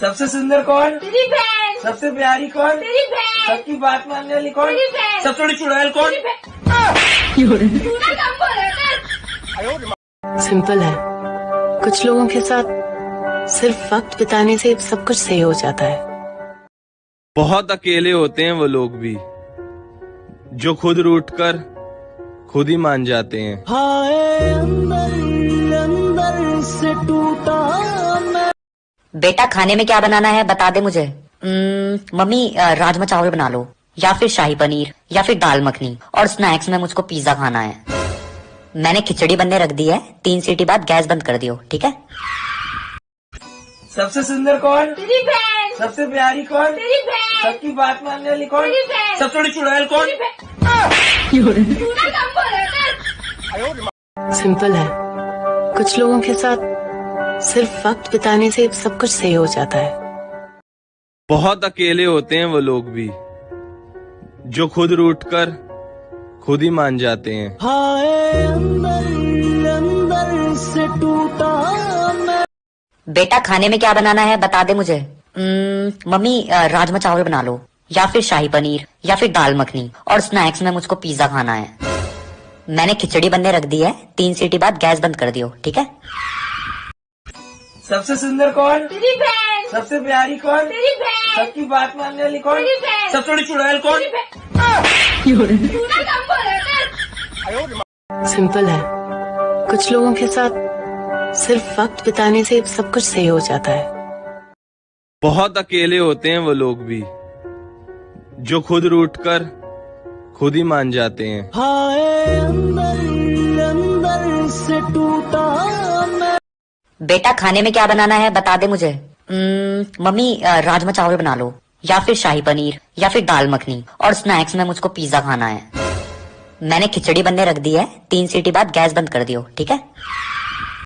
सबसे सुंदर कौन? तेरी बहन। सबसे प्यारी कौन? तेरी बहन। सबकी बात मानने वाली कौन? तेरी बहन। सबसे बड़ी चुड़ैल कौन? तू ना कम बोला कर। सिंपल है। कुछ लोगों के साथ सिर्फ वक्त बिताने से सब कुछ सही हो जाता है। बहुत अकेले होते हैं वो लोग भी जो खुद रूठ कर खुद ही मान जाते हैं। से टूटा बेटा खाने में क्या बनाना है बता दे मुझे। मम्मी राजमा चावल बना लो या फिर शाही पनीर या फिर दाल मखनी, और स्नैक्स में मुझको पिज्जा खाना है। मैंने खिचड़ी बनने रख दी है, 3 सीटी बाद गैस बंद कर दियो, ठीक है। सबसे सुंदर कौन? तेरी बहन। सबसे प्यारी कौन? तेरी बहन। सबकी बात मानने वाली कौन? तेरी बहन। सबसे बड़ी चुड़ैल कौन? तू ना कम बोला कर। सिंपल है। कुछ लोगों के साथ सिर्फ वक्त बिताने से सब कुछ सही हो जाता है। बहुत अकेले होते हैं वो लोग भी जो खुद रूठ कर खुद ही मान जाते हैं। से टूटा बेटा खाने में क्या बनाना है बता दे मुझे। मम्मी राजमा चावल बना लो या फिर शाही पनीर या फिर दाल मखनी, और स्नैक्स में मुझको पिज्जा खाना है। मैंने खिचड़ी बनने रख दी है, 3 सीटी बाद गैस बंद कर दियो, ठीक है। सबसे सुंदर कौन? तेरी बहन। सबसे प्यारी कौन? तेरी बहन। सबकी बात मानने वाली कौन? तेरी बहन। सबसे बड़ी चुड़ैल कौन? तू ना कम बोला कर। सिंपल है। कुछ लोगों के साथ सिर्फ वक्त बिताने से सब कुछ सही हो जाता है। बहुत अकेले होते हैं वो लोग भी जो खुद रूठ कर खुद ही मान जाते हैं। से टूटा बेटा खाने में क्या बनाना है बता दे मुझे। मम्मी राजमा चावल बना लो या फिर शाही पनीर या फिर दाल मखनी, और स्नैक्स में मुझको पिज्जा खाना है। मैंने खिचड़ी बनने रख दी है, 3 सीटी बाद गैस बंद कर दियो, ठीक है।